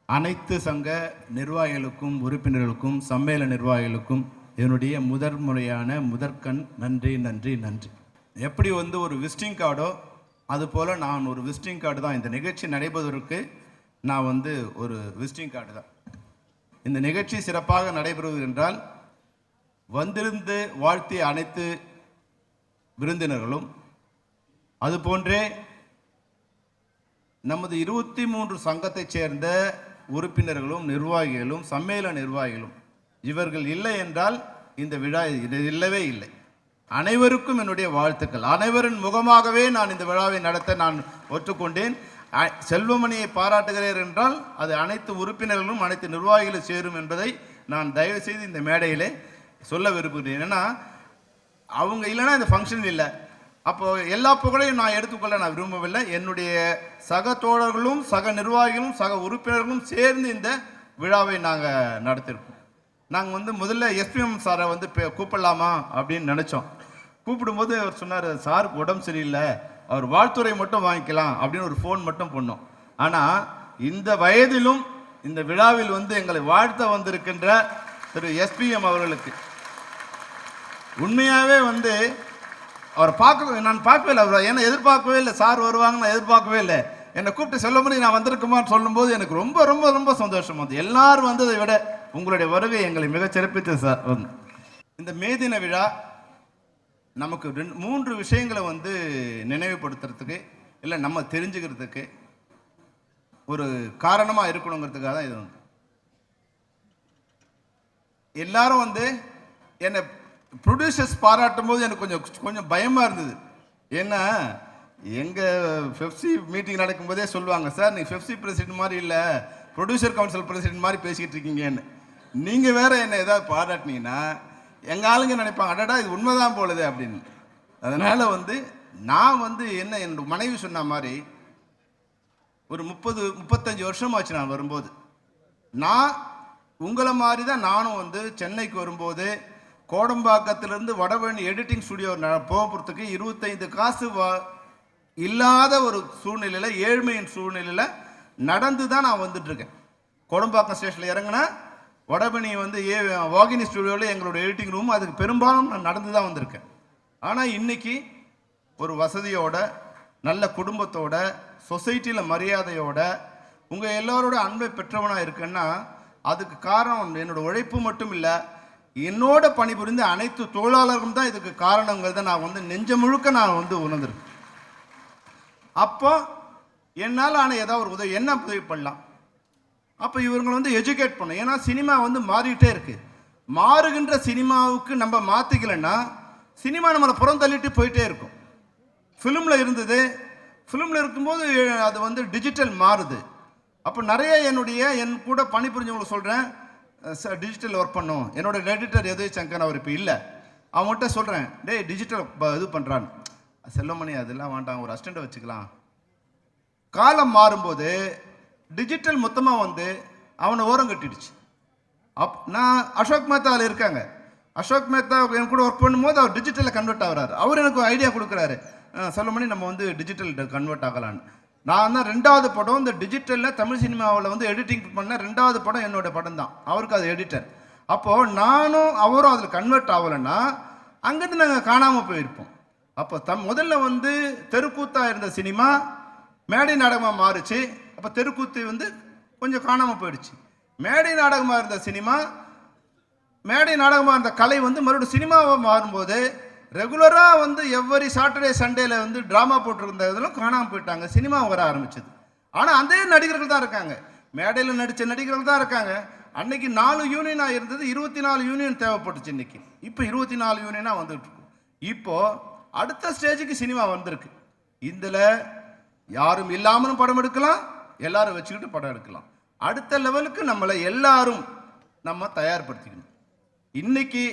அனைத்து சங்க நிர்வாகிகளுக்கும் உறுப்பினர்களுக்கும் சம்மேளன நிர்வாகிகளுக்கும் என்னுடைய முதற்கண் நன்றி நன்றி நன்றி. எப்படி ஒரு விசிட்டிங் கார்டோ அதுபோல் நான் ஒரு விசிட்டிங் கார்டு தான். இந்த நிகழ்ச்சி நடைபெறுவதற்கு நான் ஒரு விசிட்டிங் கார்டு தான். இந்த நிகழ்ச்சி சிறப்பாக நடைபெறுவது என்றால் வந்திருந்து வாழ்த்திய அனைத்து விருந்தினர்களும் அதுபோன்றே நமது 23 சங்கத்தைச் சேர்ந்த உறுப்பினர்களும் நிர்வாகிகளும் சம்மேளன நிர்வாகிகளும் இவர்கள் இல்லை என்றால் இந்த விழா இல்லவே இல்லை. அனைவருக்கும் என்னுடைய வாழ்த்துக்கள். அனைவரின் முகமாகவே நான் இந்த விழாவை நடத்த நான் ஒற்றுக்கொண்டேன். செல்வமணியை பாராட்டுகிறேன் என்றால் அது அனைத்து உறுப்பினர்களும் அனைத்து நிர்வாகிகளும் சேரும் என்பதை நான் தயவு செய்து இந்த மேடையிலே சொல்ல விரும்புகிறேன். ஏன்னா அவங்க இல்லைன்னா இந்த ஃபங்க்ஷன் இல்லை. அப்போ எல்லா புகழையும் நான் எடுத்துக்கொள்ள நான் விரும்பவில்லை. என்னுடைய சக தோழர்களும் சக நிர்வாகிகளும் சக உறுப்பினர்களும் சேர்ந்து இந்த விழாவை நாங்கள் நடத்திருக்கோம். நாங்கள் முதல்ல எஸ்பிஎம் சாரை கூப்பிடலாமா அப்படின்னு நினச்சோம். கூப்பிடும்போது அவர் சொன்னார், சாருக்கு உடம்பு சரியில்லை, அவர் வாழ்த்துறை மட்டும் வாங்கிக்கலாம் அப்படின்னு ஒரு ஃபோன் மட்டும் பண்ணோம். ஆனால் இந்த வயதிலும் இந்த விழாவில் எங்களை வாழ்த்த வந்திருக்கின்ற திரு எஸ்பிஎம் அவர்களுக்கு உண்மையாகவே அவரை நான் பார்க்கவே இல்லை. அவர் ஏன்னா எதிர்பார்க்கவே இல்லை. சார் வருவாங்க நான் எதிர்பார்க்கவே இல்லை. என்னை கூப்பிட்டு செல்வமணி நான் வந்திருக்குமான்னு சொல்லும்போது எனக்கு ரொம்ப ரொம்ப ரொம்ப சந்தோஷம். எல்லாரும் வந்ததை விட உங்களுடைய வருகை எங்களை மிக சிறப்பித்தது சார். இந்த மே தின விழா நமக்கு 3 விஷயங்களை நினைவுபடுத்துறதுக்கு இல்லை நம்ம தெரிஞ்சுக்கிறதுக்கு ஒரு காரணமாக இருக்கணுங்கிறதுக்காக தான் இது. எல்லாரும் என்னை ப்ரொடியூசர்ஸ் பாராட்டும் போது எனக்கு கொஞ்சம் பயமாக இருந்தது. ஏன்னா எங்கள் பெப்சி மீட்டிங் நடக்கும்போதே சொல்லுவாங்க, சார் நீங்கள் பெப்சி பிரசிடென்ட் மாதிரி இல்லை, ப்ரொடியூசர் கவுன்சில் பிரசிடென்ட் மாதிரி பேசிக்கிட்டு இருக்கீங்கன்னு. நீங்கள் வேறு என்ன ஏதாவது பாராட்டினீங்கன்னா எங்கள் ஆளுங்க நினைப்பாங்க, அடடா இது உண்மைதான் போலுது அப்படின்னு. அதனால் நான் என்ன என்னோட மனைவி சொன்ன மாதிரி ஒரு 30-35 வருஷம் ஆச்சு நான் வரும்போது. நான் உங்களை மாதிரி தான் நானும் சென்னைக்கு வரும்போது கோடம்பாக்கத்திலிருந்து வடபழனி எடிட்டிங் ஸ்டுடியோ போகிறதுக்கு 25 காசு இல்லாத ஒரு சூழ்நிலையில், ஏழ்மையின் சூழ்நிலையில் நடந்து தான் நான் வந்துட்டுருக்கேன். கோடம்பாக்கம் ஸ்டேஷனில் இறங்கினா வடபழனி வாகினி ஸ்டுடியோவில் எங்களோட எடிட்டிங் ரூம், அதுக்கு பெரும்பாலும் நான் நடந்து தான் வந்திருக்கேன். ஆனால் இன்றைக்கி ஒரு வசதியோட நல்ல குடும்பத்தோட சொசைட்டியில் மரியாதையோட உங்கள் எல்லோரோட அன்பை பெற்றவனாக இருக்குன்னா அதுக்கு காரணம் என்னோடய உழைப்பு மட்டும் இல்லை, என்னோட பணிபுரிந்த அனைத்து தொழிலாளர்களும் தான் இதுக்கு காரணங்கிறத நான் நெஞ்ச முழுக்க நான் உணர்ந்திருக்கேன். அப்போ என்னால் ஆனால் ஏதாவது ஒரு உதவி என்ன உதவி பண்ணலாம்? அப்போ இவங்களை எஜுகேட் பண்ணும். ஏன்னா சினிமா மாறிக்கிட்டே இருக்குது. மாறுகின்ற சினிமாவுக்கு நம்ம மாற்றிக்கலைன்னா சினிமா நம்மளை புறம் தள்ளிட்டு போயிட்டே இருக்கும். ஃபிலிமில் இருந்தது, ஃபிலிமில் இருக்கும்போது அது டிஜிட்டல் மாறுது. அப்போ நிறைய என் கூட பணிபுரிஞ்சவங்களை சொல்கிறேன், டிஜிட்டல் ஒர்க் பண்ணும். என்னோட எடிட்டர் எதுவும் சங்கர் அவர் இப்போ இல்லை, அவங்ககிட்ட சொல்கிறேன், டே டிஜிட்டல் இது பண்ணுறான்னு. செல்வமணி அதெல்லாம் வேண்டாம், ஒரு அசிஸ்டண்ட்டை வச்சுக்கலாம். காலம் மாறும்போது டிஜிட்டல் மொத்தமாக அவனை ஓரம் கட்டிடுச்சு. நான் அசோக் மேத்தாவில் இருக்காங்க. அசோக் மேத்தா என் கூட ஒர்க் பண்ணும்போது அவர் டிஜிட்டலில் கன்வெர்ட் ஆகிறாரு. அவர் எனக்கு ஒரு ஐடியா கொடுக்குறாரு, செல்வமணி நம்ம டிஜிட்டல் கன்வெர்ட் ஆகலான்னு. நான் தான் 2வது படம் இந்த டிஜிட்டலில் தமிழ் சினிமாவில் எடிட்டிங் பண்ண 2வது படம் என்னோட படம் தான். அவருக்கு அது எடிட்டர். அப்போது நானும் அவரும் அதில் கன்வெர்ட் ஆகலைன்னா அங்கேருந்து நாங்கள் காணாமல் போயிருப்போம். அப்போ முதல்ல தெருக்கூத்தாக இருந்த சினிமா மேடை நாடகமாக மாறுச்சு. அப்போ தெருக்கூத்து கொஞ்சம் காணாமல் போயிடுச்சு. மேடை நாடகமாக இருந்த சினிமா, மேடை நாடகமாக இருந்த கலை மறுபடியும் சினிமாவாக மாறும்போது ரெகுலராக எவ்வரி சாட்டர்டே சண்டேல ட்ராமா போட்டிருந்த இதெல்லாம் காணாமல் போயிட்டாங்க. சினிமா வர ஆரம்பிச்சது. ஆனால் அதே நடிகர்கள் தான் இருக்காங்க, மேடையில் நடித்த நடிகர்கள் தான் இருக்காங்க. அன்னைக்கு 4 யூனியனாக இருந்தது, 24 யூனியன் தேவைப்பட்டுச்சு. இன்னைக்கு இப்போ 24 யூனியனாக வந்துட்டு இருக்கும். இப்போது அடுத்த ஸ்டேஜுக்கு சினிமா வந்திருக்கு. இதில் யாரும் இல்லாமலும் படம் எடுக்கலாம், எல்லாரும் வச்சுக்கிட்டு படம் எடுக்கலாம். அடுத்த லெவலுக்கு நம்மளை எல்லாரும் நம்ம தயார்படுத்திக்கணும். இன்னைக்கு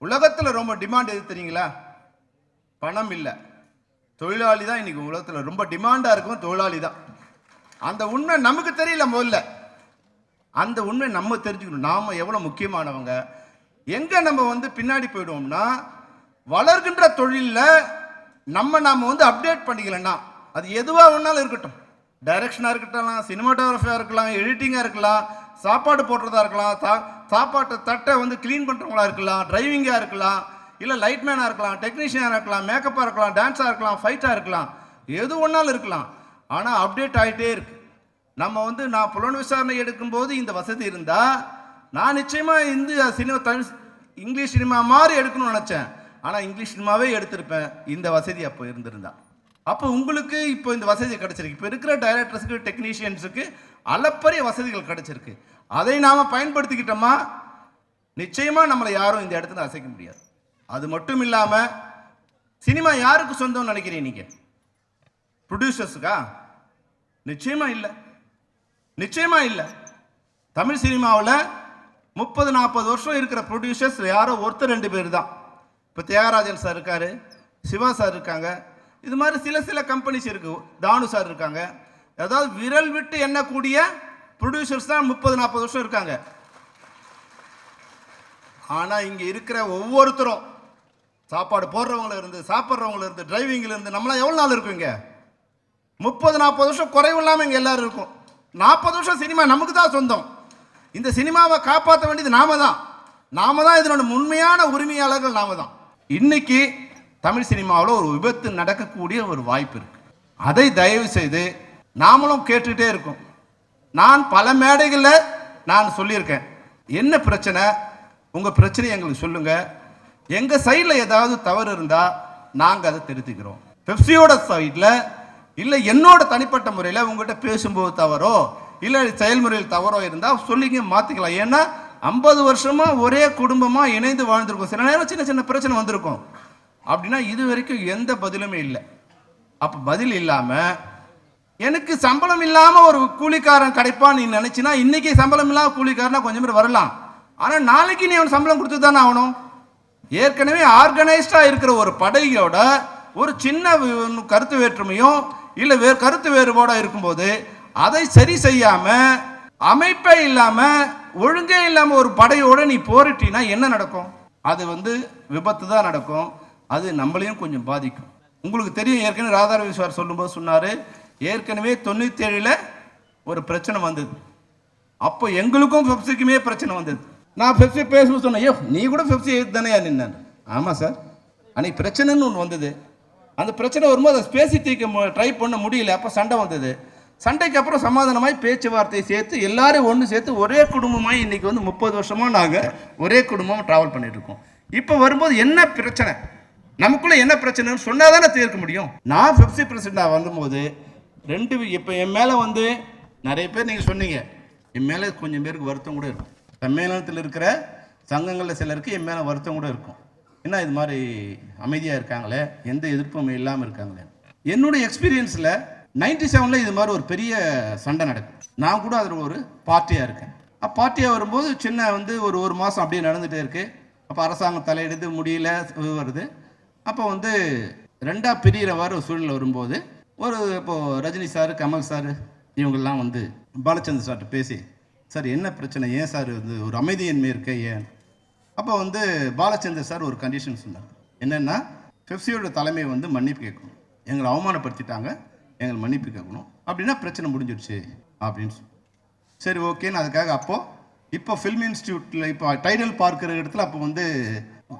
உலகத்தில் ரொம்ப டிமாண்ட் எது தெரியுங்களா? பணம் இல்லை, தொழிலாளி தான். இன்னைக்கு உலகத்தில் ரொம்ப டிமாண்டாக இருக்கும் தொழிலாளி தான். அந்த உண்மை நமக்கு தெரியல. முதல்ல அந்த உண்மை நம்ம தெரிஞ்சுக்கணும். நாம் எவ்வளோ முக்கியமானவங்க. எங்கே நம்ம பின்னாடி போயிடுவோம்னா, வளர்கின்ற தொழிலில் நாம் அப்டேட் பண்ணிக்கலன்னா, அது எதுவாக வேணாலும் இருக்கட்டும், டைரக்ஷனாக இருக்கட்டும், சினிமாட்டோகிராஃபியாக இருக்கலாம், எடிட்டிங்காக இருக்கலாம், சாப்பாடு போடுறதா இருக்கலாம், சாப்பாட்டு தட்டை வந்து க்ளீன் பண்ணுறவங்களா இருக்கலாம், டிரைவிங்காக இருக்கலாம், இல்லை லைட்மேனாக இருக்கலாம், டெக்னீஷியனாக இருக்கலாம், மேக்கப்பாக இருக்கலாம், டான்ஸாக இருக்கலாம், ஃபைட்டாக இருக்கலாம், எது ஒன்றாலும் இருக்கலாம். ஆனால் அப்டேட் ஆகிட்டே இருக்கு. நம்ம வந்து நான் புலன் விசாரணை எடுக்கும்போது இந்த வசதி இருந்தால் நான் நிச்சயமாக இந்த சினிமா தமிழ் இங்கிலீஷ் சினிமா மாதிரி எடுக்கணும்னு நினச்சேன். ஆனால் இங்கிலீஷ் சினிமாவே எடுத்திருப்பேன் இந்த வசதி அப்போ இருந்திருந்தா. அப்போ உங்களுக்கு இப்போ இந்த வசதி கிடைச்சிருக்கு. இப்போ இருக்கிற டைரக்டர்ஸுக்கு, டெக்னீஷியன்ஸுக்கு அளப்பரிய வசதிகள் கிடைச்சிருக்கு. அதை நாம் பயன்படுத்திக்கிட்டோமா நிச்சயமாக நம்மளை யாரும் இந்த இடத்துல அசைக்க முடியாது. அது மட்டும் இல்லாமல் சினிமா யாருக்கு சொந்தம்னு நினைக்கிறீங்க நீங்கள்? ப்ரொடியூசர்ஸுக்கா? நிச்சயமா இல்லை, நிச்சயமா இல்லை. தமிழ் சினிமாவில் 30-40 வருஷம் இருக்கிற ப்ரொடியூசர்ஸ் யாரோ ஒருத்தர் 2 பேர் தான். இப்போ தியாகராஜன் சார் இருக்காரு, சிவா சார் இருக்காங்க, இது மாதிரி சில கம்பெனிஸ் இருக்கு, தானு சார் இருக்காங்க. அதாவது விரல் விட்டு எண்ணக்கூடிய ப்ரொடியூசர்ஸ் தான் 30-40 வருஷம் இருக்காங்க. ஆனால் இங்கே இருக்கிற ஒவ்வொருத்தரும் சாப்பாடு போடுறவங்கள இருந்து, சாப்பிட்றவங்கள இருந்து, டிரைவிங்கில் இருந்து நம்மளாம் எவ்வளோ நாள் இருக்குங்க? 30-40 வருஷம் குறைவு இல்லாமல் இங்கே எல்லாரும் இருக்கும். 40 வருஷம் சினிமா நமக்கு தான் சொந்தம். இந்த சினிமாவை காப்பாற்ற வேண்டியது நாம தான் இதனோட உண்மையான உரிமையாளர்கள் நாம தான். இன்னைக்கு தமிழ் சினிமாவில் ஒரு விபத்து நடக்கக்கூடிய ஒரு வாய்ப்பு இருக்கு. அதை தயவு செய்து நாமளும் கேட்டுகிட்டே இருக்கோம். நான் பல மேடைகளில் நான் சொல்லியிருக்கேன், என்ன பிரச்சனை, உங்கள் பிரச்சனை எங்களுக்கு சொல்லுங்க, எங்கள் சைடில் ஏதாவது தவறு இருந்தால் நாங்கள் அதை திருத்திக்கிறோம். பெப்சியோட சைடில் இல்லை என்னோட தனிப்பட்ட முறையில் உங்கள்கிட்ட பேசும்போது தவறோ இல்லை செயல்முறையில் தவறோ இருந்தால் சொல்லிங்க, மாற்றிக்கலாம். ஏன்னா 50 வருஷமாக ஒரே குடும்பமாக இணைந்து வாழ்ந்துருக்கோம். சில நேரம் சின்ன சின்ன பிரச்சனை வந்திருக்கும். அப்படின்னா இது வரைக்கும் எந்த பதிலுமே இல்லை. அப்போ பதில் இல்லாமல் எனக்கு சம்பளம் இல்லாமல் ஒரு கூலிக்காரன் கிடைப்பான்னு நீ நினச்சினா, இன்றைக்கி சம்பளம் இல்லாமல் கூலிக்காரனா கொஞ்சம் பேர் வரலாம். ஆனால் நாளைக்கு நீ அவன் சம்பளம் கொடுத்து தானே ஆகணும். ஏற்கனவே ஆர்கனைஸ்டாக இருக்கிற ஒரு படையோட ஒரு சின்ன கருத்து வேற்றுமையும் இல்லை கருத்து வேறுபாடாக இருக்கும்போது அதை சரி செய்யாமல், அமைப்பே இல்லாமல், ஒழுங்கே இல்லாமல் ஒரு படையோடு நீ போரிட்டினா என்ன நடக்கும்? அது வந்து விபத்து தான் நடக்கும். அது நம்மளையும் கொஞ்சம் பாதிக்கும். உங்களுக்கு தெரியும், ஏற்கனவே ராதாரவி சார் சொல்லும்போது சொன்னார், ஏற்கனவே 97ல் ஒரு பிரச்சனை வந்தது. அப்போ எங்களுக்கும் பெப்சிக்குமே பிரச்சனை வந்தது. நான் பெப்சி பேசும்போது சொன்னேன், ஐயோ நீ கூட பெப்சி எழுத்து தானே நின்னான். ஆமாம் சார், அன்னைக்கு பிரச்சனைன்னு ஒன்று வந்தது. அந்த பிரச்சனை வரும்போது அதை பேசி தீர்க்க ட்ரை பண்ண முடியல. அப்போ சண்டை வந்தது. சண்டைக்கு அப்புறம் சமாதானமாய் பேச்சுவார்த்தையை சேர்த்து எல்லாரும் ஒன்று சேர்த்து ஒரே குடும்பமாய் இன்றைக்கி வந்து 30 வருஷமாக நாங்கள் ஒரே குடும்பமாக ட்ராவல் பண்ணிட்டு இருக்கோம். இப்போ வரும்போது என்ன பிரச்சனை, நமக்குள்ளே என்ன பிரச்சனைன்னு சொன்னால் தானே தீர்க்க முடியும். நான் பெப்சி பிரசிடண்டாக வரும்போது இப்போ என் மேலே வந்து நிறைய பேர் நீங்கள் சொன்னீங்க, என் மேலே கொஞ்சம் பேருக்கு வருத்தம் கூட இருக்கும். சம்மேளனத்தில் இருக்கிற சங்கங்களில் சிலருக்கு என் மேலே வருத்தம் கூட இருக்கும். என்ன இது மாதிரி அமைதியாக இருக்காங்களே, எந்த எதிர்ப்பும் இல்லாமல் இருக்காங்களே. என்னுடைய எக்ஸ்பீரியன்ஸில் 97ல் இது மாதிரி ஒரு பெரிய சண்டை நடக்கும். நான் கூட அதில் ஒரு பார்ட்டியாக இருக்கேன். பார்ட்டியாக வரும்போது சின்ன வந்து ஒரு மாதம் அப்படியே நடந்துகிட்டே இருக்குது. அப்போ அரசாங்கம் தலையெடுத்து முடியல வருது. அப்போ வந்து 2ஆக பிரிகிற சூழ்நிலை வரும்போது இப்போது ரஜினி சார், கமல் சார் இவங்கெல்லாம் வந்து பாலச்சந்தர் சார்கிட்ட பேசி, சார் என்ன பிரச்சனை, ஏன் சார் வந்து ஒரு அமைதியின்மை இருக்க ஏன்? அப்போ வந்து பாலச்சந்தர் சார் ஒரு கண்டிஷன் சொன்னார். என்னென்னா, பெப்சியோட தலைமை வந்து மன்னிப்பு கேட்கணும், எங்களை அவமானப்படுத்திட்டாங்க, எங்களை மன்னிப்பு கேட்கணும், அப்படின்னா பிரச்சனை முடிஞ்சிடுச்சு அப்படின்னு சொல்லி. சரி ஓகேன்னு அதுக்காக இப்போ ஃபில்ம் இன்ஸ்டியூட்டில் இப்போ டைடல் பார்க்குற இடத்துல அப்போ வந்து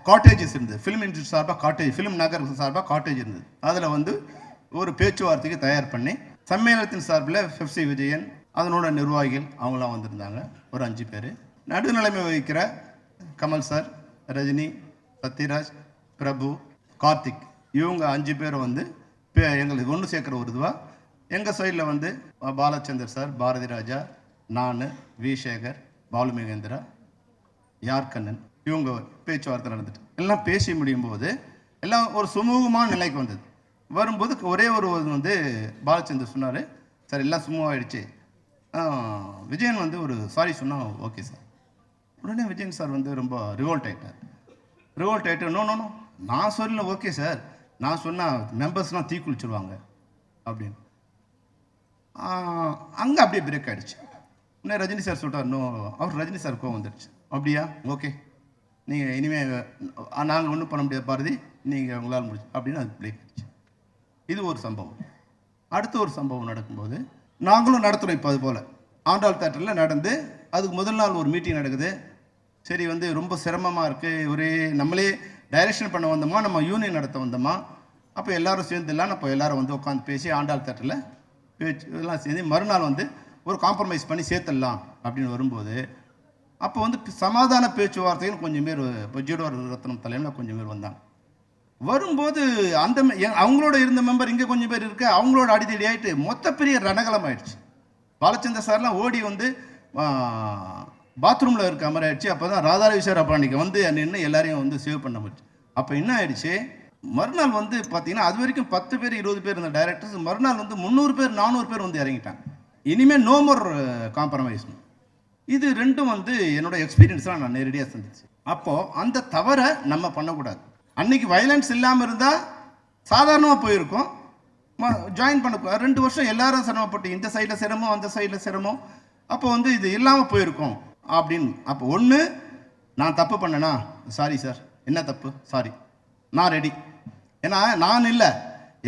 காட்டேஜஸ் இருந்தது. ஃபிலிம் இன்ஸ்டியூட் சார்பாக காட்டேஜ், ஃபிலிம் நகர் சார்பாக காட்டேஜ் இருந்தது. அதில் வந்து ஒரு பேச்சுவார்த்தைக்கு தயார் பண்ணி சம்மேளனத்தின் சார்பில் பெப்சி விஜயன், அதனோட நிர்வாகிகள் அவங்களாம் வந்திருந்தாங்க, ஒரு 5 பேர். நடுநிலைமை வகிக்கிற கமல் சார், ரஜினி, சத்யராஜ், பிரபு, கார்த்திக், இவங்க 5 பேரை வந்து எங்களுக்கு ஒன்று சேர்க்குற ஒரு இதுவாக எங்கள் சைடில் வந்து பாலச்சந்தர் சார், பாரதி ராஜா, நான், வி சேகர், பாலு மகேந்திரா, யார்கண்ணன், இவங்க பேச்சுவார்த்தை நடந்துட்டு எல்லாம் பேசி முடியும் போது எல்லாம் ஒரு சுமூகமான நிலைக்கு வந்தது. வரும்போது ஒரே ஒரு வந்து பாலச்சந்தர் சொன்னார், சார் எல்லாம் சுமூகமாகிடுச்சு, விஜயன் வந்து ஒரு சாரி சொன்னால் ஓகே சார். உடனே விஜயன் சார் வந்து ரொம்ப ரிவோல்ட் ஆகிட்டார். நோ நான் சொல்லல, ஓகே சார், நான் சொன்னால் மெம்பர்ஸ்லாம் தீ குளிச்சுடுவாங்க அப்படின்னு. அங்கே அப்படியே பிரேக் ஆகிடுச்சு. உடனே ரஜினி சார் சொல்லிட்டார், நோ, அவர் ரஜினி சார் கோவம் வந்துடுச்சு. அப்படியா, ஓகே, நீங்கள் இனிமேல் நாங்கள் ஒன்றும் பண்ண முடியாது பாரதி, நீங்கள் உங்களால் முடிச்சு அப்படின்னு அது பிரேக் ஆகிடுச்சு. இது ஒரு சம்பவம். அடுத்த ஒரு சம்பவம் நடக்கும்போது நாங்களும் நடத்துகிறோம். இப்போ அது போல் ஆண்டாள் தேட்டரில் நடந்து அதுக்கு முதல் நாள் ஒரு மீட்டிங் நடக்குது. சரி வந்து ரொம்ப சிரமமாக இருக்குது, ஒரே நம்மளே டைரக்ஷன் பண்ண வந்தோமா, நம்ம யூனியன் நடத்த வந்தோமா, அப்போ எல்லோரும் சேர்ந்துடலாம். அப்போ எல்லோரும் வந்து உட்காந்து பேசி ஆண்டாள் தேட்டரில் பேச்சு இதெல்லாம் சேர்ந்து மறுநாள் வந்து ஒரு காம்ப்ரமைஸ் பண்ணி சேர்த்துடலாம் அப்படின்னு வரும்போது, அப்போ வந்து சமாதான பேச்சுவார்த்தைகள் கொஞ்சம் பேர் இப்போ ஜீடோ ரத்னம் தலைமையில் கொஞ்சம் பேர் வந்தாங்க. வரும்போது அந்த அவங்களோட இருந்த மெம்பர் இங்கே கொஞ்சம் பேர் இருக்கு, அவங்களோட அடித்தடி ஆகிட்டு மொத்த பெரிய ரணகலம் ஆயிடுச்சு. பாலச்சந்தர் சார்லாம் ஓடி வந்து பாத்ரூமில் இருக்க மாதிரி ஆயிடுச்சு. அப்போ தான் ராதாரவி சார் அப்போ அன்றைக்கி வந்து நின்று எல்லாரையும் வந்து சேவ் பண்ண முடிச்சு. அப்போ என்ன ஆயிடுச்சு, மறுநாள் வந்து பார்த்தீங்கன்னா அது வரைக்கும் 10 பேர் 20 பேர் இருந்த டைரக்டர்ஸ் மறுநாள் வந்து 300 பேர் 400 பேர் வந்து இறங்கிட்டாங்க. இனிமேல் நோ மோர் காம்ப்ரமைஸ். இது ரெண்டும் வந்து என்னோட எக்ஸ்பீரியன்ஸ்லாம் நான் நேரடியாக சந்திச்சு. அப்போது அந்த தவறை நம்ம பண்ணக்கூடாது. அன்னைக்கு வயலன்ஸ் இல்லாமல் இருந்தால் சாதாரணமாக போயிருக்கும், ஜாயின் பண்ண 2 வருஷம் எல்லாரும் சிரமப்பட்டு இந்த சைடில் சிரமம் அந்த சைடில் சிரமம், அப்போ வந்து இது இல்லாமல் போயிருக்கும் அப்படின்னு. அப்போ ஒன்று நான் தப்பு பண்ணேனா, சாரி சார், என்ன தப்பு, சாரி, நான் ரெடி. ஏன்னா நான் இல்லை,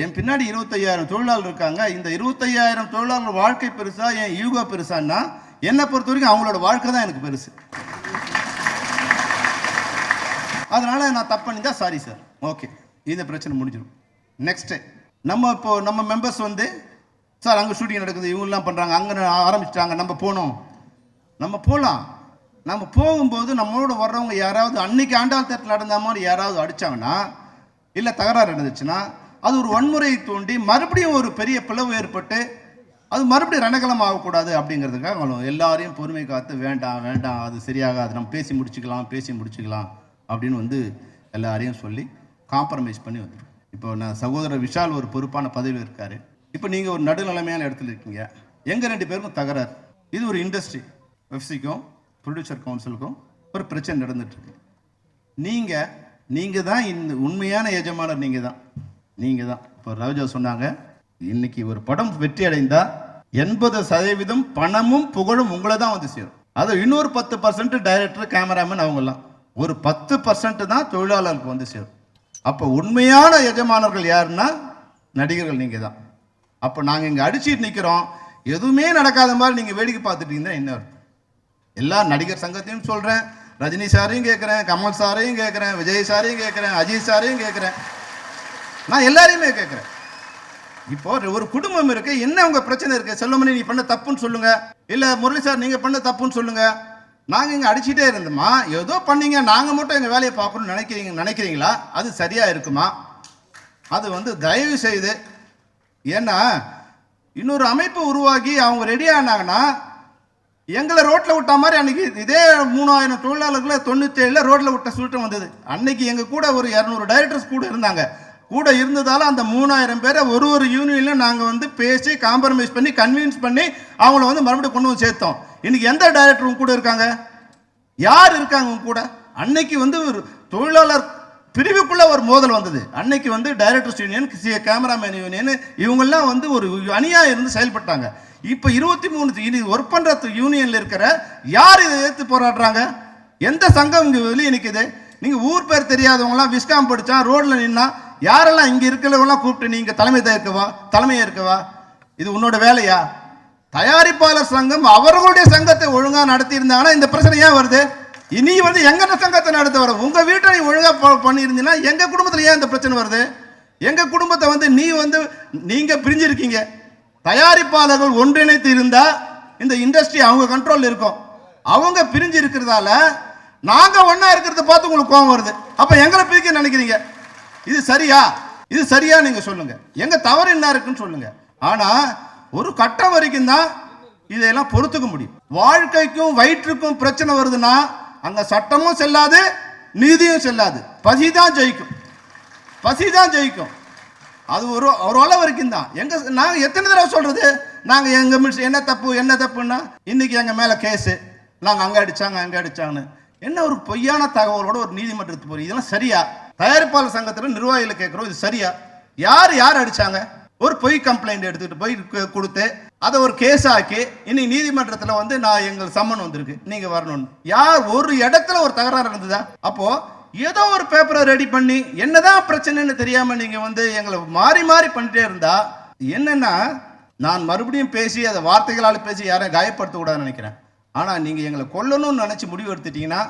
என் பின்னாடி 25,000 தொழிலாளர் இருக்காங்க. இந்த 25,000 தொழிலாளர் வாழ்க்கை பெருசா என் ஈகோ பெருசான்னா, என்னை பொறுத்த வரைக்கும் அவங்களோட வாழ்க்கை தான் எனக்கு பெருசு. அதனால நான் தப்பு பண்ணியிருந்தா சாரி சார், ஓகே, இந்த பிரச்சனை முடிஞ்சிடும். நெக்ஸ்ட்டு நம்ம மெம்பர்ஸ் வந்து சார் அங்கே ஷூட்டிங் நடக்குது, இவங்கெல்லாம் பண்ணுறாங்க, அங்கே ஆரம்பிச்சிட்டாங்க, நம்ம போகணும். நம்ம போகலாம். நம்ம போகும்போது நம்மளோட வர்றவங்க யாராவது அன்னைக்கு ஆண்டாள் தேட்டரில் நடந்த மாதிரி யாராவது அடித்தாங்கன்னா, இல்லை தகராறு நடந்துச்சுன்னா, அது ஒரு வன்முறையை தூண்டி மறுபடியும் ஒரு பெரிய பிளவு ஏற்பட்டு அது மறுபடியும் ரணகலம் ஆகக்கூடாது அப்படிங்கிறதுக்காக அவங்க எல்லாரையும் பொறுமை காத்து வேண்டாம் வேண்டாம் அது சரியாகாது, நம்ம பேசி முடிச்சுக்கலாம் அப்படின்னு வந்து எல்லாரையும் சொல்லி காம்ப்ரமைஸ் பண்ணி வந்துடும். இப்போ நான் சகோதரர் விஷால் ஒரு பொறுப்பான பதவியில் இருக்கார். இப்போ நீங்கள் ஒரு நடுநிலைமையான இடத்துல இருக்கீங்க, எங்கள் 2 பேருக்கும் தகராறு. இது ஒரு இண்டஸ்ட்ரி, எஃப்சிக்கும் ப்ரொடியூசர் கவுன்சிலுக்கும் ஒரு பிரச்சனை நடந்துட்டுருக்கு. நீங்கள் தான் இந்த உண்மையான எஜமானர், நீங்கள் தான். இப்போ ராஜா சொன்னாங்க, இன்னைக்கு ஒரு படம் வெற்றி அடைந்தா 80% பணமும் புகழும் உங்களை தான் வந்து சேரும். அது இன்னொரு 10% டைரக்டர் கேமராமேன் அவங்கெல்லாம், ஒரு 10% தான் தொழிலாளருக்கு வந்து சேரும். அப்போ உண்மையான எஜமானர்கள் யாருன்னா நடிகர்கள், நீங்கள் தான். அப்போ நாங்கள் இங்கே அடிச்சுட்டு நிற்கிறோம், எதுவுமே நடக்காத மாதிரி நீங்கள் வேடிக்கை பார்த்துட்டீங்கன்னா என்ன அர்த்தம்? எல்லா நடிகர் சங்கத்தையும் சொல்கிறேன், ரஜினி சாரையும் கேட்குறேன், கமல் சாரையும் கேட்குறேன், விஜய் சாரையும் கேட்குறேன், அஜித் சாரையும் கேட்குறேன், நான் எல்லாரையுமே கேட்குறேன். இப்போ ஒரு குடும்பம் இருக்கு, என்ன உங்க பிரச்சனை இருக்கு? செல்வமணி நீ பண்ண தப்புன்னு சொல்லுங்க, இல்ல முரளி சார் நீங்க பண்ண தப்புன்னு சொல்லுங்க. நாங்க இங்க அடிச்சுட்டே இருந்தோமா, ஏதோ பண்ணீங்க, நாங்க மட்டும் எங்க வேலையை பார்க்கணும்னு நினைக்கிறீங்களா? அது சரியா இருக்குமா? அது வந்து தயவு செய்து, ஏன்னா இன்னொரு அமைப்பு உருவாகி அவங்க ரெடி ஆனாங்கன்னா எங்களை ரோட்ல விட்ட மாதிரி அன்னைக்கு இதே 3000 தொழிலாளர்களை 97 ரோட்ல விட்ட சூட்டம் வந்தது. அன்னைக்கு எங்க கூட ஒரு 200 டைரக்டர்ஸ் கூட இருந்தாங்க. கூட இருந்ததால அந்த 3000 பேரை ஒரு யூனியன்ல நாங்க வந்து பேசி காம்ப்ரமைஸ் பண்ணி கன்வின்ஸ் பண்ணி அவங்கள வந்து மறுபடியும் கொண்டு வந்து சேர்த்தோம். இன்னைக்கு எந்த டைரக்டரும் கூட இருக்காங்க? யார் இருக்காங்க கூட? அன்னைக்கு வந்து ஒரு தொழிலாளர் பிரிவுக்குள்ள ஒரு மோதல் வந்தது. அன்னைக்கு வந்து டைரக்டர்ஸ் யூனியன், கேமராமேன் யூனியன், இவங்கெல்லாம் வந்து ஒரு அணியா இருந்து செயல்பட்டாங்க. இப்ப 23 ஒர்க் பண்ற யூனியன்ல இருக்கிற யார் இதை எதிர்த்து போராடுறாங்க? எந்த சங்கம் இங்க வெளியே நிக்குது? நீங்க ஊர் பேர் தெரியாதவங்களாம் விஸ்காம் படிச்சா ரோட்ல நின்னா யாரெல்லாம் இங்க இருக்கிறவங்களாம் கூப்பிட்டு நீங்க தலைமையா இருக்கவா? இது உன்னோட வேலையா? தயாரிப்பாளர் சங்கம் அவர்களுடைய சங்கத்தை ஒழுங்கா நடத்தி இருந்தாங்கன்னா இந்த பிரச்சனை ஏன் வருது? இனி வந்து எங்க சங்கத்தை நடத்த வர, உங்க வீட்டை நீ ஒழுங்கா பண்ணியிருந்தீங்கன்னா எங்க குடும்பத்தில் ஏன் இந்த பிரச்சனை வருது? எங்க குடும்பத்தை வந்து நீங்க பிரிஞ்சிருக்கீங்க. தயாரிப்பாளர்கள் ஒன்றிணைத்து இருந்தா இந்த இண்டஸ்ட்ரி அவங்க கண்ட்ரோல் இருக்கும். அவங்க பிரிஞ்சு இருக்கிறதால நாங்க ஒன்னா இருக்கிறத பார்த்து உங்களுக்கு கோபம் வருது. அப்ப எங்களை பிரிக்க நினைக்கிறீங்க. இது சரியா நீங்க சொல்லுங்க, எங்க தவறு என்ன இருக்குன்னு சொல்லுங்க. ஆனா ஒரு கட்டம் வரைக்கும் தான் இதெல்லாம் பொறுத்துக்க முடியும். வாழ்க்கைக்கும் வயிற்றுக்கும் பிரச்சனை வருதுன்னா அங்க சட்டமும் செல்லாது, நீதியும் செல்லாது, பசிதான் ஜெயிக்கும். அது ஒரு அளவு வரைக்கும் தான். நாங்க எத்தனை தடவை சொல்றது, நாங்க எங்க என்ன தப்புன்னா இன்னைக்கு எங்க மேல கேஸ், நாங்க அங்க அடிச்சாங்கன்னு என்ன ஒரு பொய்யான தகவலோட ஒரு நீதிமன்றத்துக்கு போறீங்க. இதெல்லாம் சரியா? தயாரிப்பாளர் சங்கத்துல நிர்வாகிகளை கேட்கிறோம், இது சரியா? யார் அடிச்சாங்க? ஒரு பொய் கம்ப்ளைண்ட் எடுத்துட்டு போய் கொடுத்து அதை ஒரு கேஸ் ஆக்கி இன்னைக்கு நீதிமன்றத்தில் வந்து நான் எங்கள் சம்மன் வந்திருக்கு, நீங்க வரணும்னு. யார் ஒரு இடத்துல ஒரு தகராறு இருந்ததா? அப்போ ஏதோ ஒரு பேப்பரை ரெடி பண்ணி என்னதான் பிரச்சனைன்னு தெரியாம நீங்க வந்து எங்களை மாறி பண்ணிட்டே இருந்தா என்னன்னா நான் மறுபடியும் பேசி அதை வார்த்தைகளால் பேசி யாரையும் காயப்படுத்தக்கூடாதுன்னு நினைக்கிறேன். ஆனால் நீங்கள் எங்களை கொல்லணும்னு நினச்சி முடிவு எடுத்துட்டீங்கன்னா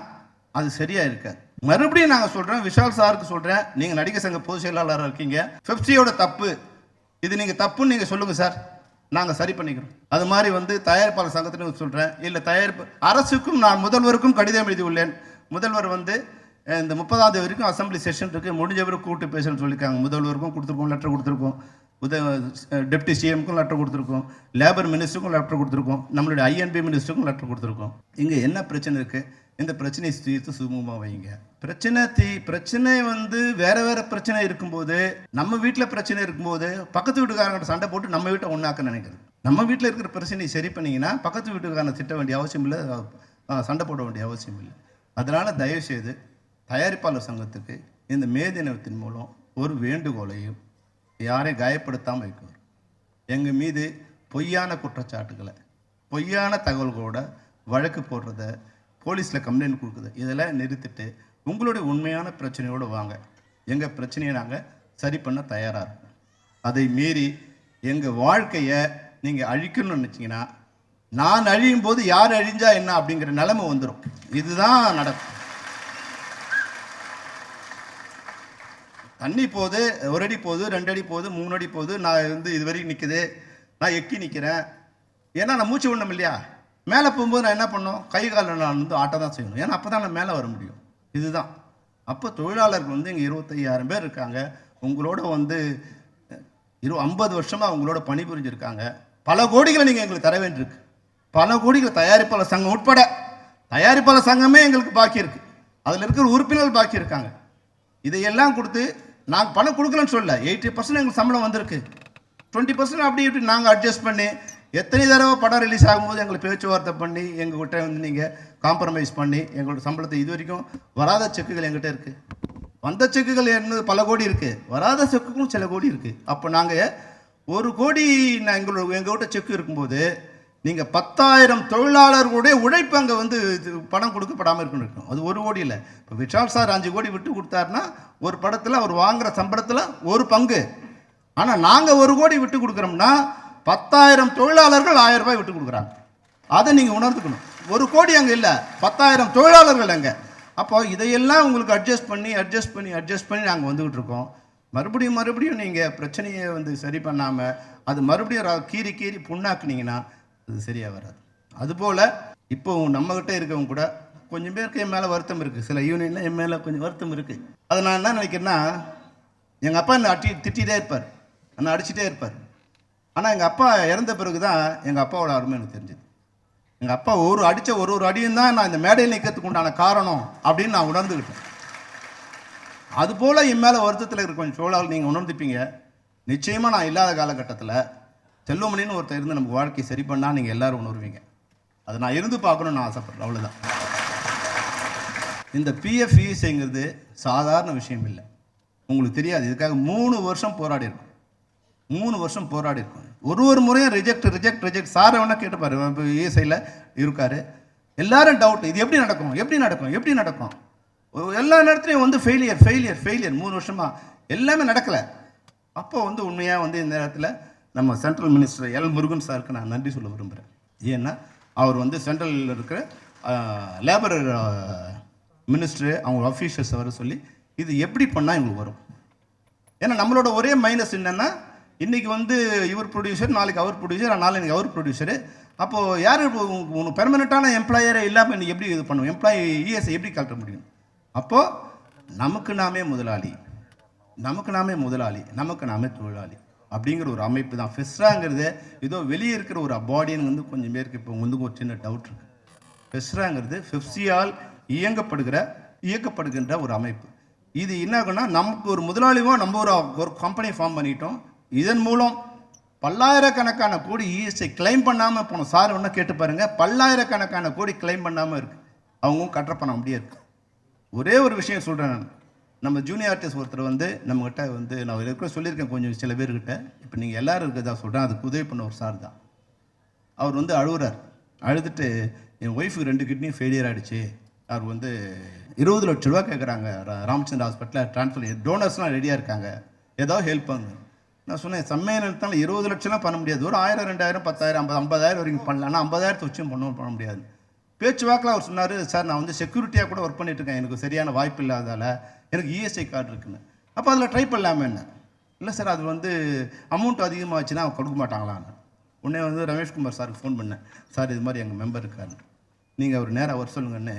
அது சரியாக இருக்காது. மறுபடியும் நாங்கள் சொல்கிறேன், விஷால் சாருக்கு சொல்கிறேன், நீங்கள் நடிகர் சங்க பொதுச் செயலாளராக இருக்கீங்க, பெப்சியோட தப்பு இது, நீங்கள் தப்புன்னு நீங்கள் சொல்லுங்கள் சார், நாங்கள் சரி பண்ணிக்கிறோம். அது மாதிரி வந்து தயாரிப்பாளர் சங்கத்தினு சொல்கிறேன், இல்லை தயாரிப்பு அரசுக்கும் நான் முதல்வருக்கும் கடிதம் எழுதி உள்ளேன். முதல்வர் வந்து இந்த 30ஆம் தேதி வரைக்கும் அசம்பிளி செஷன் இருக்குது, முடிஞ்சவரை கூப்பிட்டு பேசணும்னு சொல்லியிருக்காங்க. முதல்வருக்கும் கொடுத்துருக்கோம், லெட்டர் கொடுத்துருக்கோம், டெப்டி சிஎம்க்கும் லெட்டர் கொடுத்துருக்கோம், லேபர் மினிஸ்டருக்கும் லெட்டர் கொடுத்துருக்கோம், நம்மளுடைய ஐஎன்பி மினிஸ்டருக்கும் லெட்டர் கொடுத்துருக்கோம். இங்கே என்ன பிரச்சனை இருக்குது, இந்த பிரச்சனையை தீர்த்து சுமூகமாக வைங்க. பிரச்சனை வந்து வேற வேற பிரச்சனை இருக்கும்போது, நம்ம வீட்டில் பிரச்சனை இருக்கும்போது பக்கத்து வீட்டுக்காரங்கிட்ட சண்டை போட்டு நம்ம வீட்டை ஒன்றாக்க நினைக்கிறது. நம்ம வீட்டில் இருக்கிற பிரச்சனையை சரி பண்ணிங்கன்னா பக்கத்து வீட்டுக்காரனை திட்ட வேண்டிய அவசியம் இல்லை, சண்டை போட வேண்டிய அவசியம் இல்லை. அதனால் தயவுசெய்து தயாரிப்பாளர் சங்கத்துக்கு இந்த மே தினத்தின் மூலம் ஒரு வேண்டுகோளையும், யாரையும் காயப்படுத்தாமல் வைக்கணும். எங்கள் மீது பொய்யான குற்றச்சாட்டுகளை, பொய்யான தகவல்களோட வழக்கு போடுறத, போலீஸில் கம்ப்ளைண்ட் கொடுக்குது, இதெல்லாம் நிறுத்திட்டு உங்களுடைய உண்மையான பிரச்சனையோடு வாங்க. எங்கள் பிரச்சனையை நாங்கள் சரி பண்ண தயாராக இருக்கோம். அதை மீறி எங்கள் வாழ்க்கையை நீங்கள் அழிக்கணும்னு நினச்சிங்கன்னா, நான் அழியும் போது யார் அழிஞ்சா என்ன அப்படிங்கிற நிலைமை வந்துடும். இதுதான் நடக்கும். தண்ணி போகுது, 1 அடி போகுது, 2 அடி போகுது, 3 அடி போகுது, நான் வந்து இது வரைக்கும் நிற்குது, நான் எக்கி நிற்கிறேன். ஏன்னா நான் மூச்சு விடணும் இல்லையா? மேலே போகும்போது நான் என்ன பண்ணணும், கை காலில் நான் வந்து ஆட்ட தான் செய்யணும். ஏன்னா அப்போ தான் நான் மேலே வர முடியும். இதுதான். அப்போ தொழிலாளர்கள் வந்து இங்கே 25,000 பேர் இருக்காங்க. உங்களோட வந்து 50 வருஷமாக அவங்களோட பணிபுரிஞ்சிருக்காங்க. பல கோடிகளை நீங்கள் எங்களுக்கு தர வேண்டியிருக்கு. பல கோடிகள் தயாரிப்பாளர் சங்கம் உட்பட, தயாரிப்பாளர் சங்கமே எங்களுக்கு பாக்கி இருக்குது. அதில் இருக்கிற உறுப்பினர்கள் பாக்கி இருக்காங்க. இதையெல்லாம் கொடுத்து நாங்கள் பணம் கொடுக்கலன்னு சொல்ல, 80% எங்களுக்கு சம்பளம் வந்திருக்கு. 20% அப்படி இப்படி நாங்கள் அட்ஜஸ்ட் பண்ணி, எத்தனை தடவை படம் ரிலீஸ் ஆகும்போது எங்களுக்கு பேச்சுவார்த்தை பண்ணி எங்கள்கிட்ட வந்து நீங்கள் காம்ப்ரமைஸ் பண்ணி எங்களோட சம்பளத்தை, இது வரைக்கும் வராத செக்குகள் எங்கிட்ட இருக்குது. வந்த செக்குகள் என்ன பல கோடி இருக்குது, வராத செக்குகளும் சில கோடி இருக்குது. அப்போ நாங்கள் 1 கோடி எங்கள்கிட்ட செக்கு இருக்கும்போது நீங்கள் 10,000 தொழிலாளர்களுடைய உழைப்பு அங்கே வந்து பணம் கொடுக்கப்படாமல் இருக்கணும். அது 1 கோடி இல்லை. இப்போ விஷால் சார் 5 கோடி விட்டு கொடுத்தாருன்னா ஒரு படத்தில் அவர் வாங்குகிற சம்பளத்தில் ஒரு பங்கு. ஆனால் நாங்கள் 1 கோடி விட்டு கொடுக்குறோம்னா 10,000 தொழிலாளர்கள் 1000 ரூபாய் விட்டு கொடுக்குறாங்க. அதை நீங்கள் உணர்ந்துக்கணும். 1 கோடி அங்கே இல்லை, 10,000 தொழிலாளர்கள் அங்கே. அப்போ இதையெல்லாம் உங்களுக்கு அட்ஜஸ்ட் பண்ணி நாங்கள் வந்துக்கிட்டு இருக்கோம். மறுபடியும் நீங்கள் பிரச்சனையை வந்து சரி பண்ணாமல் அது மறுபடியும் கீறி புண்ணாக்குனீங்கன்னா அது சரியாக வராது. அதுபோல் இப்போ நம்மகிட்ட இருக்கவங்க கூட கொஞ்சம் பேருக்கு என் மேலே வருத்தம் இருக்குது. சில யூனியனில் என் மேலே கொஞ்சம் வருத்தம் இருக்குது. அதை நான் என்ன நினைக்கிறேன்னா, எங்கள் அப்பா என்னை திட்டிகிட்டே இருப்பார், என்னை அடிச்சுட்டே இருப்பார். ஆனால் எங்கள் அப்பா இறந்த பிறகு தான் எங்கள் அப்பாவோட அருமை எனக்கு தெரிஞ்சுது. எங்கள் அப்பா அடித்த ஒரு அடியும் தான் நான் இந்த மேடையில் நிற்கிறதுக்கு உண்டான காரணம் அப்படின்னு நான் உணர்ந்துக்கிட்டேன். அதுபோல் என் மேலே வருத்தத்தில் இருக்கிற கொஞ்சம் சோழால் நீங்கள் உணர்ந்துப்பீங்க. நிச்சயமாக நான் இல்லாத காலகட்டத்தில் செல்வமணின்னு ஒருத்தர் இருந்து நமக்கு வாழ்க்கையை சரி பண்ணால் நீங்கள் எல்லோரும் உணர்வீங்க. அதை நான் இருந்து பார்க்கணுன்னு நான் ஆசைப்படுறேன். அவ்வளோதான். இந்த பிஎஃப்இங்கிறது சாதாரண விஷயம் இல்லை. உங்களுக்கு தெரியாது. இதுக்காக 3 வருஷம் போராடி இருக்கும். 3 வருஷம் போராடி இருக்கும். ஒரு முறையும் ரிஜெக்ட் சாரை வேணால் கேட்டுப்பாரு. இப்போ இஎஸ்ஐயில் இருக்கார். எல்லாரும் டவுட், இது எப்படி நடக்கும். எல்லா நேரத்துலையும் வந்து ஃபெயிலியர் 3 வருஷமாக எல்லாமே நடக்கலை. அப்போ வந்து உண்மையாக வந்து இந்த நேரத்தில் நம்ம சென்ட்ரல் மினிஸ்டர் எல் முருகன் சாருக்கு நான் நன்றி சொல்ல விரும்புகிறேன். ஏன்னா அவர் வந்து சென்ட்ரலில் இருக்கிற லேபர் மினிஸ்டரு அவங்க அஃபீஷியல்ஸ் வர சொல்லி இது எப்படி பண்ணால் எங்களுக்கு வரும். ஏன்னா நம்மளோட ஒரே மைனஸ் என்னென்னா, இன்றைக்கி வந்து இவர் ப்ரொடியூசர், நாளைக்கு அவர் ப்ரொடியூசர், நாளைக்கு அவர் ப்ரொடியூசரு. அப்போது யார் உனக்கு பெர்மனெண்ட்டான எம்ப்ளாயரை இல்லாமல் நீ எப்படி இது பண்ணுவோம், எம்ப்ளாயி இஎஸ்ஐ எப்படி கழட்ட முடியும்? அப்போது நமக்கு நாமே முதலாளி, நமக்கு நாமே தொழிலாளி அப்படிங்கிற ஒரு அமைப்பு தான் ஃபெஸ்ராங்கிறது. ஏதோ வெளியே இருக்கிற ஒரு பாடின்னு வந்து கொஞ்சம் பேருக்கு இப்போ வந்து ஒரு சின்ன டவுட் இருக்குது. ஃபெஸ்ராங்கிறது பெப்சியால் இயக்கப்படுகின்ற ஒரு அமைப்பு. இது என்ன ஆகுன்னா, நமக்கு ஒரு முதலாளிவோ நம்ம ஒரு கம்பெனி ஃபார்ம் பண்ணிட்டோம். இதன் மூலம் பல்லாயிரக்கணக்கான கோடி இஎஸ்ஐ கிளைம் பண்ணாமல் போனோம். சார் ஒன்றா கேட்டு பாருங்கள், பல்லாயிரக்கணக்கான கோடி கிளைம் பண்ணாமல் இருக்குது. அவங்க கட்டுற பணம் அப்படியே இருக்குது. ஒரே ஒரு விஷயம் சொல்கிறேன் நான். நம்ம ஜூனியர் ஆர்டிஸ்ட் ஒருத்தர் வந்து நம்மகிட்ட வந்து நான் இருக்கிற சொல்லியிருக்கேன் கொஞ்சம் சில பேர்கிட்ட. இப்போ நீங்கள் எல்லோரும் இருக்கிறதா சொல்கிறேன், அதுக்கு உதவி பண்ண ஒரு சார் தான். அவர் வந்து அழுதுட்டு என் ஒய்ஃபுக்கு 2 கிட்னியும் ஃபெயிலியர் ஆகிடுச்சு, அவர் வந்து 20 லட்ச ரூபா கேட்குறாங்க, ராமச்சந்திர ஹாஸ்பிட்டலில் ட்ரான்ஸ்ஃபர், டோனர்ஸ்லாம் ரெடியாக இருக்காங்க, ஏதாவது ஹெல்ப் பண்ணுங்க. நான் சொன்னேன் சம்மேளனத்தால் 20 லட்சம்லாம் பண்ண முடியாது, ஒரு 1000 2000 10,000 50,000 வரைக்கும் பண்ணலாம், ஆனால் 50,000 வச்சும் பண்ண முடியாது. பேச்சுவாக்கில் அவர் சொன்னார், சார் நான் வந்து செக்யூரிட்டியாக கூட ஒர்க் பண்ணிட்டு இருக்கேன், எனக்கு சரியான வாய்ப்பு இல்லாதால எனக்கு இஎஸ்ஐ கார்டு இருக்குன்னு. அப்போ அதில் ட்ரை பண்ணலாமே என்ன? இல்லை சார் அது வந்து அமௌண்ட் அதிகமாகச்சுன்னா அவங்க கொடுக்க மாட்டாங்களான்னு. உடனே வந்து ரமேஷ்குமார் சாருக்கு ஃபோன் பண்ணேன், சார் இது மாதிரி எங்கள் மெம்பர் இருக்காரு, நீங்கள் அவர் நேராக வர சொல்லுங்கன்னு.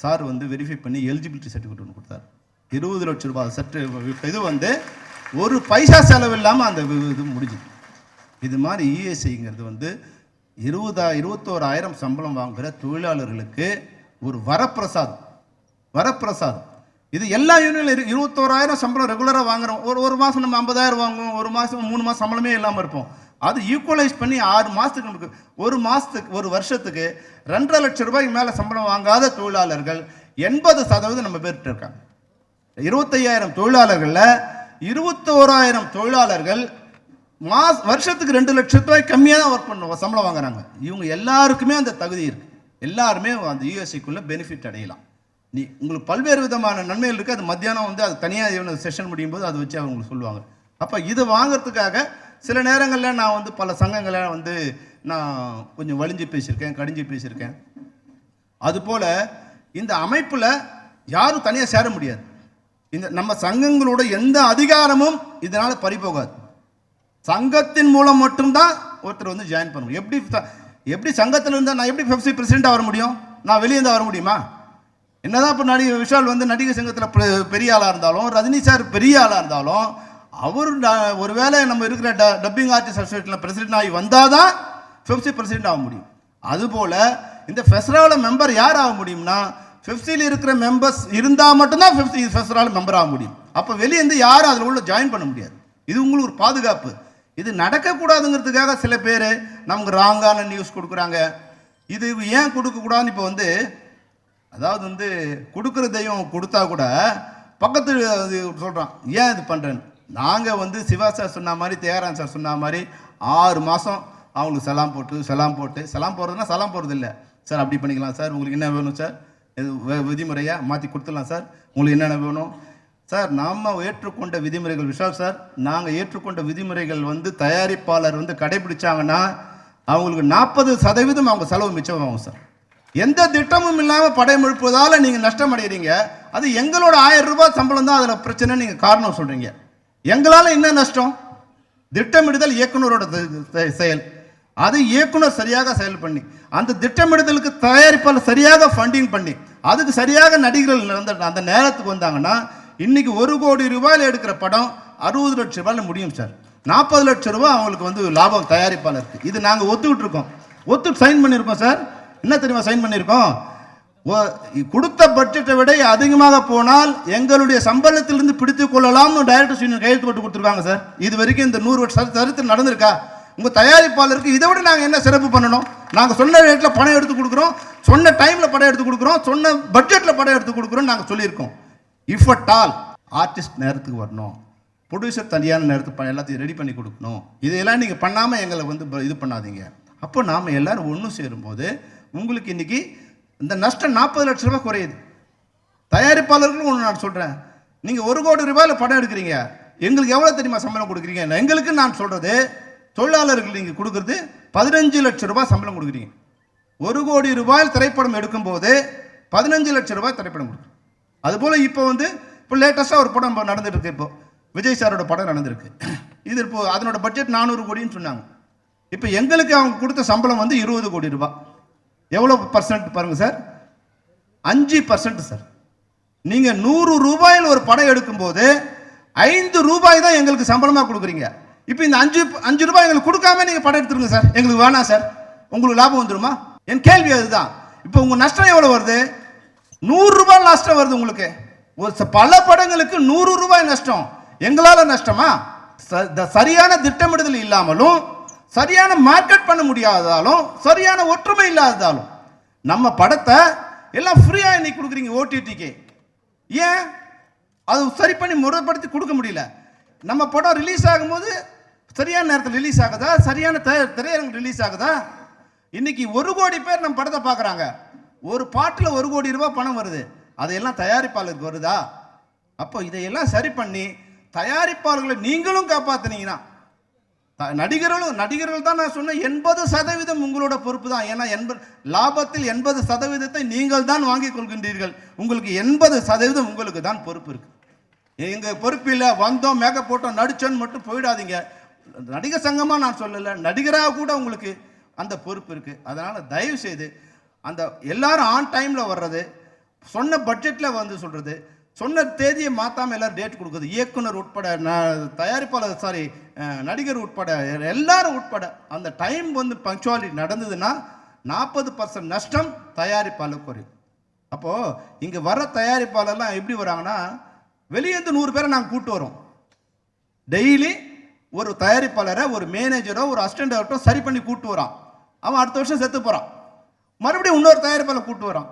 சார் வந்து வெரிஃபை பண்ணி எலிஜிபிலிட்டி சர்டிஃபிகேட் ஒன்று கொடுத்தாரு. 20 லட்ச ரூபாய் இது வந்து ஒரு பைசா செலவு இல்லாமல் அந்த இது முடிஞ்சுது. இது மாதிரி இஎஸ்ஐங்கிறது வந்து 21,000 சம்பளம் வாங்குகிற தொழிலாளர்களுக்கு ஒரு வரப்பிரசாதம். இது எல்லா யூனியன்ல 21,000 சம்பளம் ரெகுலராக வாங்குறோம். ஒரு மாதம் நம்ம 50,000 வாங்குவோம், ஒரு மாதம் 3 மாதம் சம்பளமே இல்லாமல் இருப்போம். அது ஈக்குவலைஸ் பண்ணி 6 மாதத்துக்கு நமக்கு ஒரு வருஷத்துக்கு 2.5 லட்சம் ரூபாய்க்கு மேலே சம்பளம் வாங்காத தொழிலாளர்கள் 80% நம்ம பேர்கிட்ட இருக்காங்க. 25,000 தொழிலாளர்களில் 21,000 தொழிலாளர்கள் வருஷத்துக்கு 2 லட்சம் ரூபாய் கம்மியாக தான் ஒர்க் பண்ணுவோம், சம்பளம் வாங்குறாங்க. இவங்க எல்லாருக்குமே அந்த தகுதி இருக்கு, எல்லாருமே அந்த யூஎஸ்சிக்குள்ள பெனிஃபிட் அடையலாம். உங்களுக்கு பல்வேறு விதமான நன்மைகள் இருக்குது. அது மத்தியானம் வந்து அது தனியாக செஷன் முடியும் போது அதை வச்சு அவங்களுக்கு சொல்லுவாங்க. அப்போ இதை வாங்கிறதுக்காக சில நேரங்களில் நான் வந்து பல சங்கங்களை வந்து நான் கொஞ்சம் வலிஞ்சு பேசியிருக்கேன், கடிஞ்சு பேசியிருக்கேன். அதுபோல் இந்த அமைப்பில் யாரும் தனியாக சேர முடியாது. இந்த நம்ம சங்கங்களோட எந்த அதிகாரமும் இதனால் பறிபோகாது. சங்கத்தின் மூலம் மட்டும்தான் ஒருத்தர் வந்து ஜாயின் பண்ண முடியும். எப்படி சங்கத்தில் இருந்தால் நான் எப்படி பெப்சி பிரசிடென்ட்டாக வர முடியும்? நான் வெளியே இருந்தால் வர முடியுமா? என்னதான் இப்போ நடிகர் விஷால் வந்து நடிகர் சங்கத்தில் பெரிய ஆளாக இருந்தாலும், ரஜினி சார் பெரிய ஆளாக இருந்தாலும், அவர் ஒருவேளை நம்ம இருக்கிற டப்பிங் ஆர்டிஸ்ட் அசோசியேஷனில் பிரசிடென்ட் ஆகி வந்தால் தான் பெப்சி பிரசிடென்ட் ஆக முடியும். அதுபோல் இந்த ஃபெஸ்ராவில் மெம்பர் யார் ஆக முடியும்னா, பெப்சியில் இருக்கிற மெம்பர்ஸ் இருந்தால் மட்டும்தான் ஃபெஸ்ராவில் மெம்பர் ஆக முடியும். அப்போ வெளியே இருந்து யாரும் அதில் உள்ள ஜாயின் பண்ண முடியாது. இது உங்களுக்கு ஒரு பாதுகாப்பு. இது நடக்கக்கூடாதுங்கிறதுக்காக சில பேர் நமக்கு ராங்கான நியூஸ் கொடுக்குறாங்க. இது ஏன் கொடுக்கக்கூடாதுன்னு இப்போ வந்து, அதாவது வந்து கொடுக்குறதையும் கொடுத்தா கூட பக்கத்து சொல்கிறான், ஏன் இது பண்ணுறேன்னு. நாங்கள் வந்து சிவா சார் சொன்ன மாதிரி, தேரான் சார் சொன்ன மாதிரி 6 மாதம் அவங்களுக்கு சலாம் போடுறதுனா சலாம் போடுறது இல்லை சார், அப்படி பண்ணிக்கலாம் சார், உங்களுக்கு என்ன வேணும் சார், விதிமுறையாக மாற்றி கொடுத்துடலாம் சார், உங்களுக்கு என்னென்ன வேணும் சார். நாம் ஏற்றுக்கொண்ட விதிமுறைகள் விஷால் சார், நாங்கள் ஏற்றுக்கொண்ட விதிமுறைகள் வந்து தயாரிப்பாளர் வந்து கடைபிடிச்சாங்கன்னா அவங்களுக்கு 40% அவங்க செலவு மிச்சமாகும் சார். எந்த திட்டமும் இல்லாமல் படம் எழுப்புவதால் நீங்கள் நஷ்டம் அடைகிறீங்க. அது எங்களோட 1000 ரூபாய் சம்பளம் தான் அதில் பிரச்சனை, நீங்கள் காரணம் சொல்கிறீங்க. எங்களால் என்ன நஷ்டம்? திட்டமிடுதல் இயக்குனரோட செயல். அது இயக்குனர் சரியாக செயல் பண்ணி, அந்த திட்டமிடுதலுக்கு தயாரிப்பால் சரியாக ஃபண்டிங் பண்ணி, அதுக்கு சரியாக நடிகர்கள் அந்த நேரத்துக்கு வந்தாங்கன்னா இன்னைக்கு 1 கோடி ரூபாயில் எடுக்கிற படம் 60 லட்சம் ரூபாயில் முடியும் சார். 40 லட்சம் ரூபாய் அவங்களுக்கு வந்து லாபம் தயாரிப்பாளருக்கு. இது நாங்கள் ஒத்துக்கிட்டு இருக்கோம், சைன் பண்ணியிருக்கோம் சார். என்ன தெரியுமா சைன் பண்ணியிருக்கோம்? கொடுத்த பட்ஜெட்டை விட அதிகமாக போனால் எங்களுடைய சம்பளத்திலிருந்து பிடித்துக் கொள்ளலாம்னு டைரக்டர்ஸ் யூனியன் கையெழுத்து போட்டு கொடுத்துருக்காங்க சார். இது வரைக்கும் இந்த 100 வருஷம் சரித்திரம் நடந்திருக்கா? உங்கள் தயாரிப்பாளருக்கு இதை விட நாங்கள் என்ன சிறப்பு பண்ணணும்? நாங்கள் சொன்ன ரேட்டில் பணம் எடுத்து கொடுக்குறோம், சொன்ன டைமில் படம் எடுத்து கொடுக்குறோம், சொன்ன பட்ஜெட்டில் படம் எடுத்து கொடுக்குறோம் நாங்கள் சொல்லியிருக்கோம். இஃப் அட் ஆல் ஆர்டிஸ்ட் நேரத்துக்கு வரணும், ப்ரொடியூசர் தனியான நேரத்துக்கு எல்லாத்தையும் ரெடி பண்ணி கொடுக்கணும். இதையெல்லாம் நீங்கள் பண்ணாமல் எங்களை வந்து இது பண்ணாதீங்க. அப்போ நாம் எல்லாரும் ஒன்று சேரும்போது உங்களுக்கு இன்னைக்கு இந்த நஷ்டம் 40 லட்சம் ரூபாய் குறையுது. தயாரிப்பாளர்களும் ஒன்று நான் சொல்கிறேன், நீங்கள் 1 கோடி ரூபாயில் படம் எடுக்கிறீங்க, எங்களுக்கு எவ்வளோ தெரியுமா சம்பளம் கொடுக்குறீங்க? எங்களுக்கு நான் சொல்கிறது, தொழிலாளர்கள் நீங்கள் கொடுக்குறது 15 லட்சம் ரூபாய் சம்பளம் கொடுக்குறீங்க. 1 கோடி ரூபாயில் திரைப்படம் எடுக்கும்போது 15 லட்சம் ரூபாய் திரைப்படம் கொடுக்குறோம். அதுபோல் இப்போ லேட்டஸ்ட்டாக ஒரு படம் நடந்துட்டு இருக்கு. இப்போ விஜய் சாரோட படம் நடந்திருக்கு. இது இப்போ அதனோட பட்ஜெட் 400 கோடின்னு சொன்னாங்க. இப்போ எங்களுக்கு அவங்க கொடுத்த சம்பளம் வந்து 20 கோடி ரூபாய். எவ்வளோ பர்சன்ட் பாருங்க சார்? 5% சார். நீங்கள் 100 ரூபாயில் ஒரு படம் எடுக்கும்போது 5 ரூபாய் தான் எங்களுக்கு சம்பளமாக கொடுக்குறீங்க. இப்போ இந்த 5 ரூபாய் எங்களுக்கு கொடுக்காம நீங்கள் படம் எடுத்துருங்க சார், எங்களுக்கு வேணாம் சார், உங்களுக்கு லாபம் வந்துடுமா? என் கேள்வி அதுதான். இப்போ உங்கள் நஷ்டம் எவ்வளோ வருது? 100 ரூபாய் நஷ்டம் வருது உங்களுக்கு. பல படங்களுக்கு 100 ரூபாய் நஷ்டம். எங்களால் நஷ்டமா? சரியான திட்டமிடுதல் இல்லாமலும், சரியான மார்க்கெட் பண்ண முடியாததாலும், சரியான ஒற்றுமை இல்லாததாலும் நம்ம படத்தை எல்லாம் ஃப்ரீயாக இன்னைக்கு கொடுக்குறீங்க ஓடிடிக்கு. ஏன் அது சரி பண்ணி முறைப்படுத்தி கொடுக்க முடியல? நம்ம படம் ரிலீஸ் ஆகும்போது சரியான நேரத்தில் ரிலீஸ் ஆகுதா? சரியான திரையரங்கு ரிலீஸ் ஆகுதா? இன்னைக்கு 1 கோடி பேர் நம்ம படத்தை பார்க்குறாங்க. ஒரு பாட்டில் 1 கோடி ரூபாய் பணம் வருது. அதையெல்லாம் தயாரிப்பாளருக்கு வருதா? அப்போ இதையெல்லாம் சரி பண்ணி தயாரிப்பாளர்களை நீங்களும் காப்பாற்றினீங்கன்னா, நடிகர்கள் தான் நான் சொன்னேன் 80% உங்களோட பொறுப்பு தான். ஏன்னா லாபத்தில் 80% நீங்கள் தான் வாங்கிக் கொள்கின்றீர்கள். உங்களுக்கு 80% உங்களுக்கு தான் பொறுப்பு இருக்கு. எங்க பொறுப்பு இல்லை, வந்தோம் மேக்கப் போட்டோம் நடிச்சோன்னு மட்டும் போயிடாதீங்க. நடிகர் சங்கமா நான் சொல்லல, நடிகராக கூட உங்களுக்கு அந்த பொறுப்பு இருக்கு. அதனால தயவு செய்து அந்த எல்லாரும் ஆன் டைம்ல வர்றது, சொன்ன பட்ஜெட்ல வந்து சொல்றது, சொன்ன தேதியை மாத்தாம எல்லாரும் டேட் கொடுக்குது, இயக்குனர் உட்பட, தயாரிப்பாளர் சாரி நடிகர் உட்பட எல்லாரும் உட்பட அந்த டைம் வந்து பங்க்சுவாலிட்டி நடந்ததுன்னா 40% நஷ்டம் தயாரிப்பாளர் குறையும். அப்போ இங்க வர தயாரிப்பாளர்லாம் எப்படி வராங்கன்னா, வெளியேந்து 100 பேரை நாங்கள் கூட்டு வரோம். டெய்லி ஒரு தயாரிப்பாளரை, ஒரு மேனேஜரோ, ஒரு அசிஸ்டன்ட் டைரக்டரோ சரி பண்ணி கூட்டு வரான். அவன் அடுத்த வருஷம் செத்து போறான், மறுபடியும் இன்னொரு தயாரிப்பாளர் கூட்டு வரான்.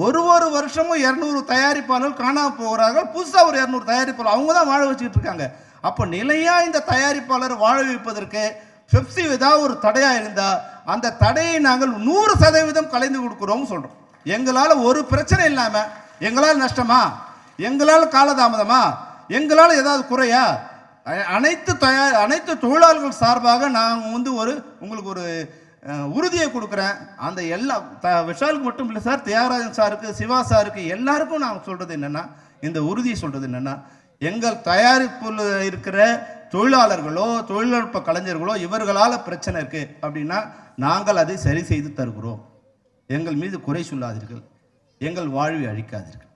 ஒரு வருஷமும் 200 தயாரிப்பாளர்கள் காணாம போகிறார்கள். புதுசா ஒரு 200 தயாரிப்பாளர் அவங்க தான் வாழ வச்சுக்கிட்டு இருக்காங்க. அப்போ நிலையா இந்த தயாரிப்பாளர் வாழ வைப்பதற்கு பெப்சி ஏதாவது ஒரு தடையா இருந்தா அந்த தடையை நாங்கள் 100% கலைந்து கொடுக்கிறோம் சொல்றோம். எங்களால் ஒரு பிரச்சனை இல்லாம, எங்களால் நஷ்டமா, எங்களால் காலதாமதமா, எங்களால் ஏதாவது குறையா, அனைத்து தொழிலாளர்கள் சார்பாக நான் வந்து உங்களுக்கு ஒரு உறுதியை கொடுக்குறேன். அந்த எல்லா விஷாலுக்கு மட்டும் இல்லை சார், தியாகராஜன் சாருக்கு, சிவா சாருக்கு, எல்லாருக்கும் நான் சொல்றது என்னன்னா, இந்த உறுதியை சொல்றது என்னன்னா, எங்கள் தயாரிப்பில் இருக்கிற தொழிலாளர்களோ தொழில்நுட்ப கலைஞர்களோ இவர்களால் பிரச்சனை இருக்கு அப்படின்னா நாங்கள் அதை சரி செய்து தருகிறோம். எங்கள் மீது குறை சொல்லாதீர்கள், எங்கள் வாழ்வை அழிக்காதீர்கள்.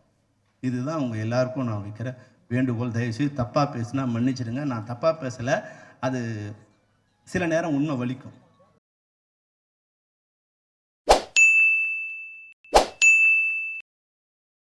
இதுதான் உங்க எல்லாருக்கும் நான் வைக்கிற வேண்டுகோள். தயவுசெய்து தப்பா பேசினா மன்னிச்சிடுங்க. நான் தப்பா பேசலை, அது சில நேரம் உண்மை வலிக்கும்.